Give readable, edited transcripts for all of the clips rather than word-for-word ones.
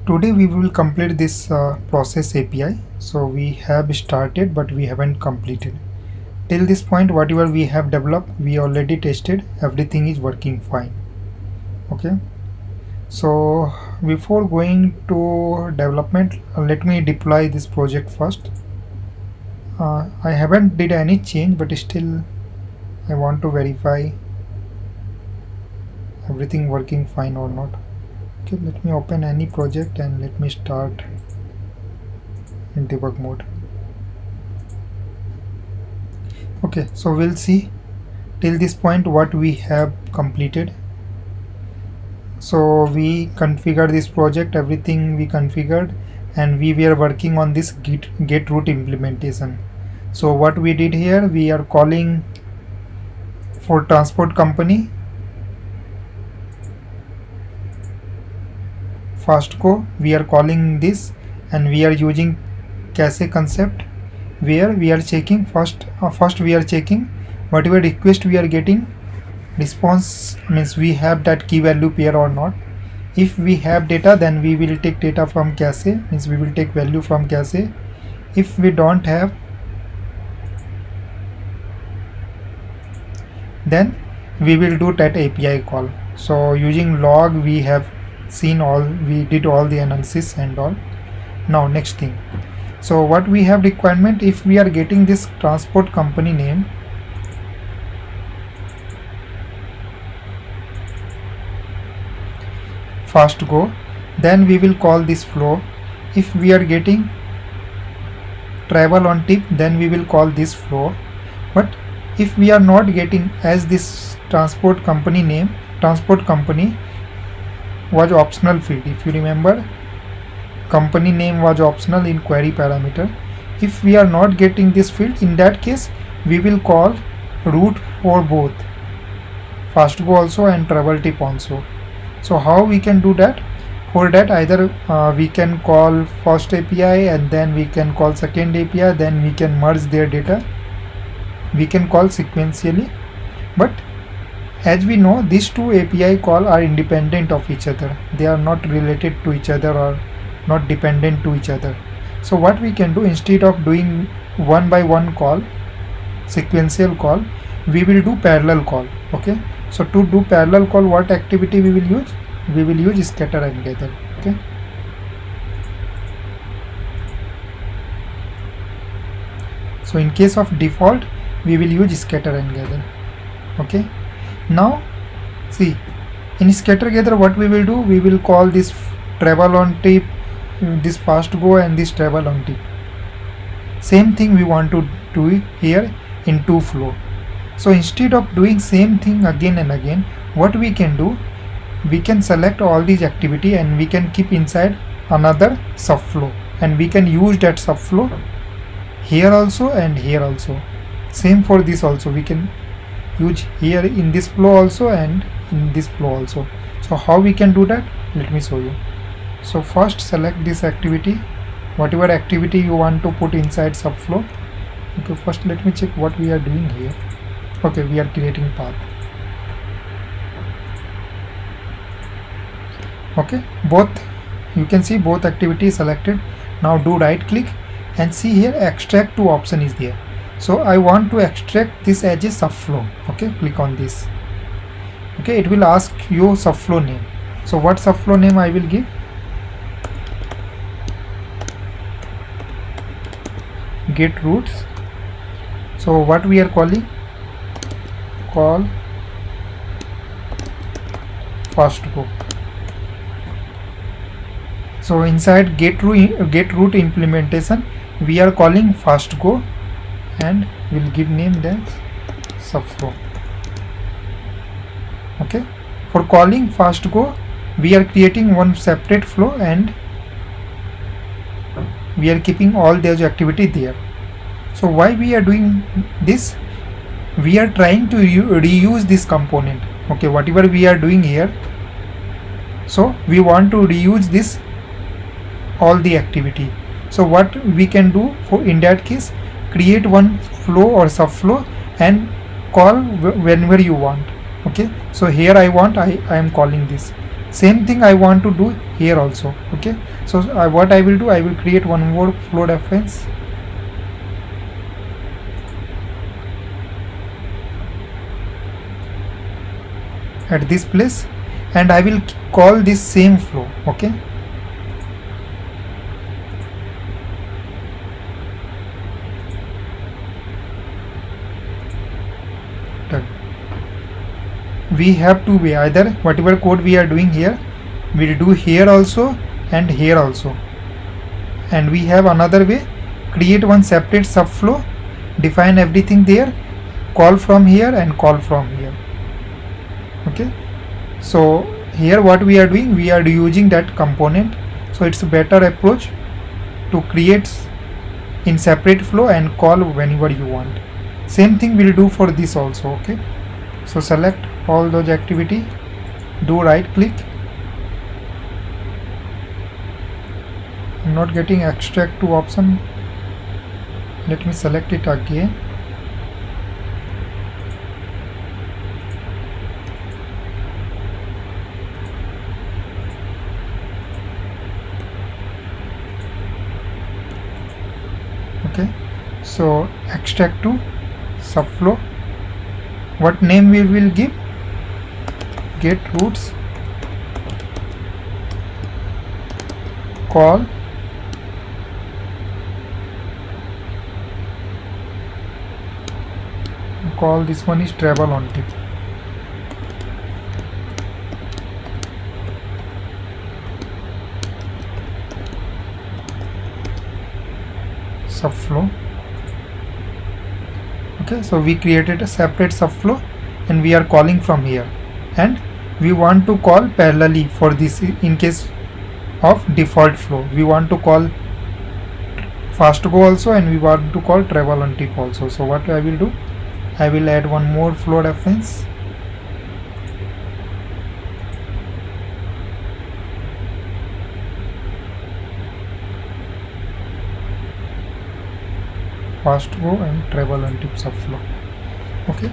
Today we will complete this process API. So we have started but we haven't completed. Till this point whatever we have developed, we already tested, everything is working fine. Okay. So before going to development, let me deploy this project first. I haven't did any change, but still I want to verify everything working fine or not. Okay, let me open any project and let me start in debug mode. Okay, so we'll see till this point what we have completed. So we configured this project, everything we configured, and we were working on this get root implementation. So what we did here, we are calling for transport company Fastgo, we are calling this, and we are using cache concept where we are checking first we are checking whatever request we are getting, response means we have that key value pair or not. If we have data, then we will take data from cache, means we will take value from cache. If we don't have, then we will do that API call. So using log we have seen all, we did all the analysis and all. Now next thing, so what we have requirement, if we are getting this transport company name, Fastgo, then we will call this flow. If we are getting travel on tip, then we will call this flow. But if we are not getting, as this transport company name, transport company was optional field, if you remember, company name was optional in query parameter. If we are not getting this field, in that case we will call route for both Fastgo also and travel tip also. So how we can do that? For that, either we can call first API and then we can call second API, then we can merge their data, we can call sequentially. But as we know, these two API call are independent of each other, they are not related to each other or not dependent to each other. So what we can do, instead of doing one by one call, sequential call, we will do parallel call. Okay, so to do parallel call, what activity we will use? We will use scatter and gather. Okay, so in case of default we will use scatter and gather. Okay, now see, in scatter gather what we will do, we will call this travel on tip, this Fastgo and this travel on tip. Same thing we want to do here in two flow. So instead of doing same thing again and again, what we can do, we can select all these activity and we can keep inside another subflow, and we can use that subflow here also and here also. Same for this also, we can use here in this flow also and in this flow also. So how we can do that, let me show you. So first select this activity, whatever activity you want to put inside subflow. Okay, first let me check what we are doing here. Okay, we are creating path. Okay, both, you can see both activities selected. Now do right click and see here extract to option is there. So I want to extract this as a subflow. Okay, click on this. Okay, it will ask you subflow name. So what subflow name I will give? Get routes. So what we are calling? Call Fastgo. So inside get route implementation we are calling Fastgo and we'll give name then subflow. Okay, for calling Fastgo we are creating one separate flow and we are keeping all those activity there. So why we are doing this? We are trying to reuse this component. Okay, whatever we are doing here, so we want to reuse this all the activity. So what we can do for, in that case, create one flow or subflow and call whenever you want. Okay, so here I am calling this. Same thing I want to do here also. Okay, so what I will do, I will create one more flow reference. At this place, and I will call this same flow. Okay, done. We have two way, either whatever code we are doing here, we'll do here also and here also. And we have another way, create one separate subflow, define everything there, call from here and call from here. Okay, so here what we are doing, we are using that component, so it's a better approach to create in separate flow and call whenever you want. Same thing we'll do for this also. Okay, so select all those activity, do right click. I'm not getting extract to option. Let me select it again. Okay, so extract to subflow. What name we will give? Get roots call this one is travel on tip. Subflow. Okay, so we created a separate subflow and we are calling from here, and we want to call parallelly for this. In case of default flow, we want to call fast go also, and we want to call travel on tip also. So what I will do, I will add one more flow reference. Fast go and travel on tip subflow. Okay,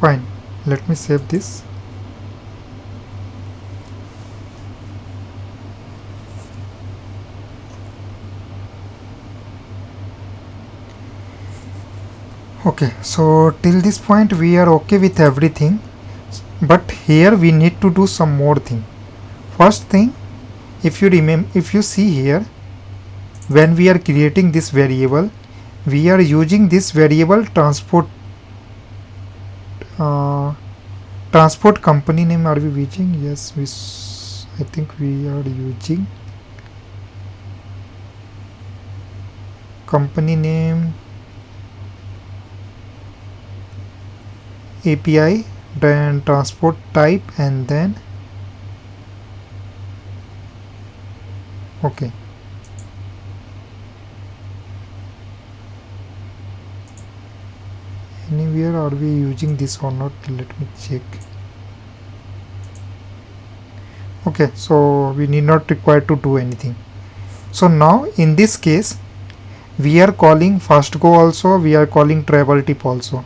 fine. Let me save this. Okay, so till this point we are okay with everything, but here we need to do some more thing. First thing, if you remember, if you see here, when we are creating this variable, we are using this variable transport company name. Are we using? Yes, I think we are using company name, API, then transport type, and then okay. Anywhere are we using this or not? Let me check. Okay, so we need not require to do anything. So now in this case, we are calling fast go also, we are calling travel tip also.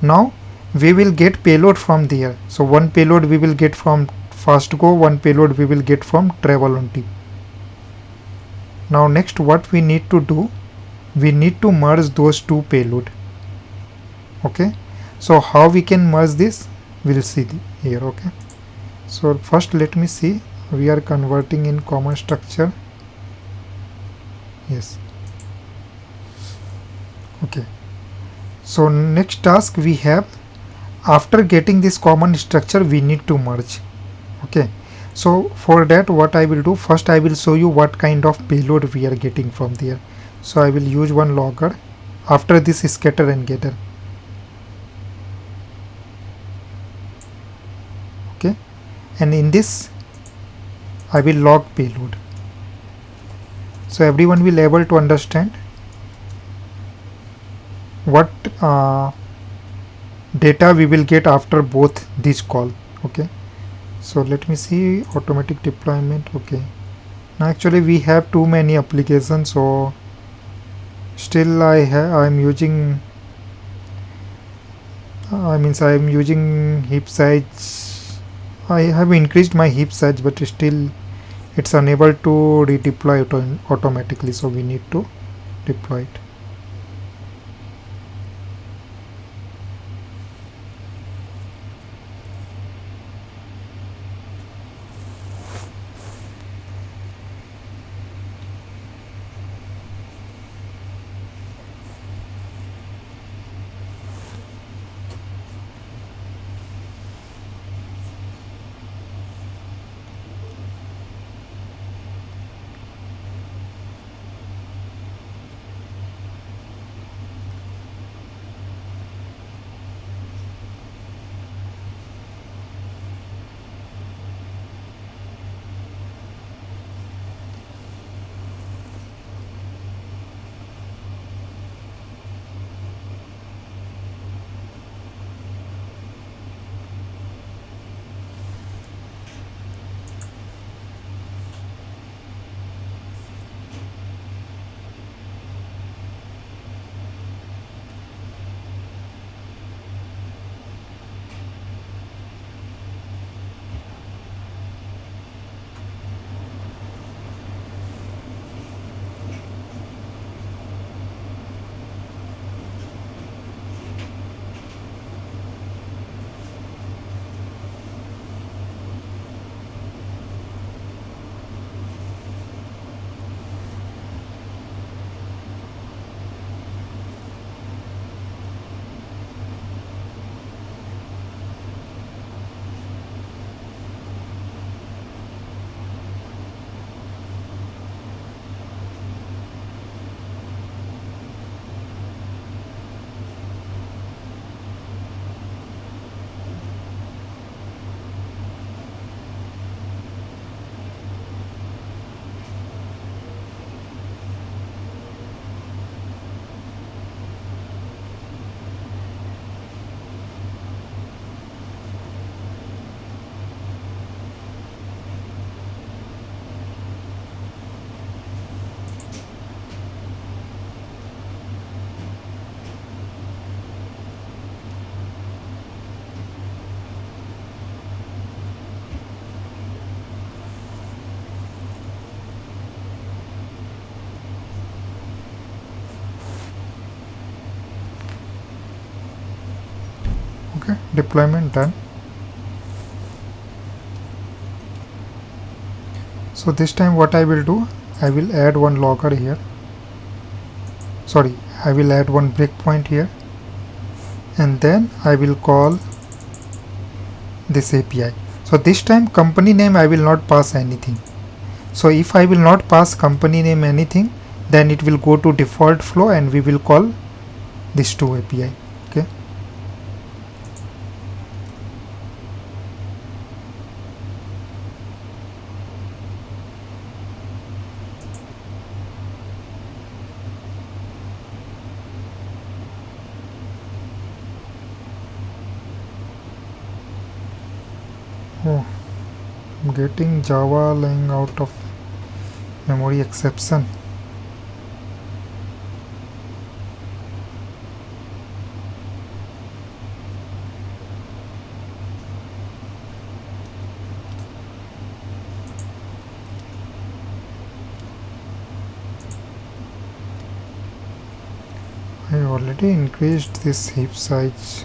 Now we will get payload from there. So one payload we will get from fast go, one payload we will get from travel on tip. Now next what we need to do, we need to merge those two payload. Okay, so how we can merge this, we'll see here. Okay, so first let me see, we are converting in common structure. Yes, okay. So next task we have, after getting this common structure we need to merge. Okay, so for that what I will do, first I will show you what kind of payload we are getting from there. So I will use one logger, after this scatter and gather. Okay, and in this I will log payload, so everyone will able to understand what data we will get after both these call. Okay, so let me see automatic deployment. Okay, now actually we have too many applications, so still I'm using I'm using heap size. I have increased my heap size, but still it's unable to redeploy automatically, so we need to deploy it. Okay, deployment done. So this time what I will do, I will add one logger here. Sorry, I will add one breakpoint here, and then I will call this API. So this time company name I will not pass anything. So if I will not pass company name anything, then it will go to default flow and we will call this two API. Okay. Oh, I'm getting Java lying out of memory exception. I already increased this heap size.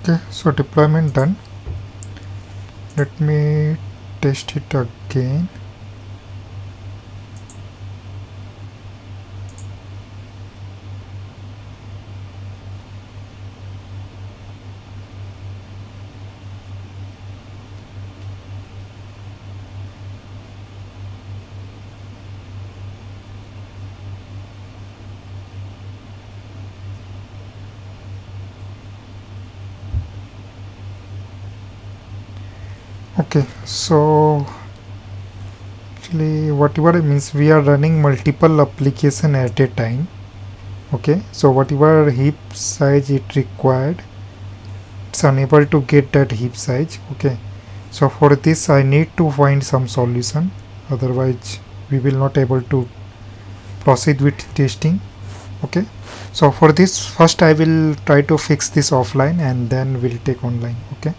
Okay, so deployment done. Let me test it again. Okay, so actually whatever it means, we are running multiple application at a time. Okay, so whatever heap size it required, it's unable to get that heap size. Okay, so for this I need to find some solution, otherwise we will not able to proceed with testing. Okay, so for this first I will try to fix this offline and then we'll take online. Okay.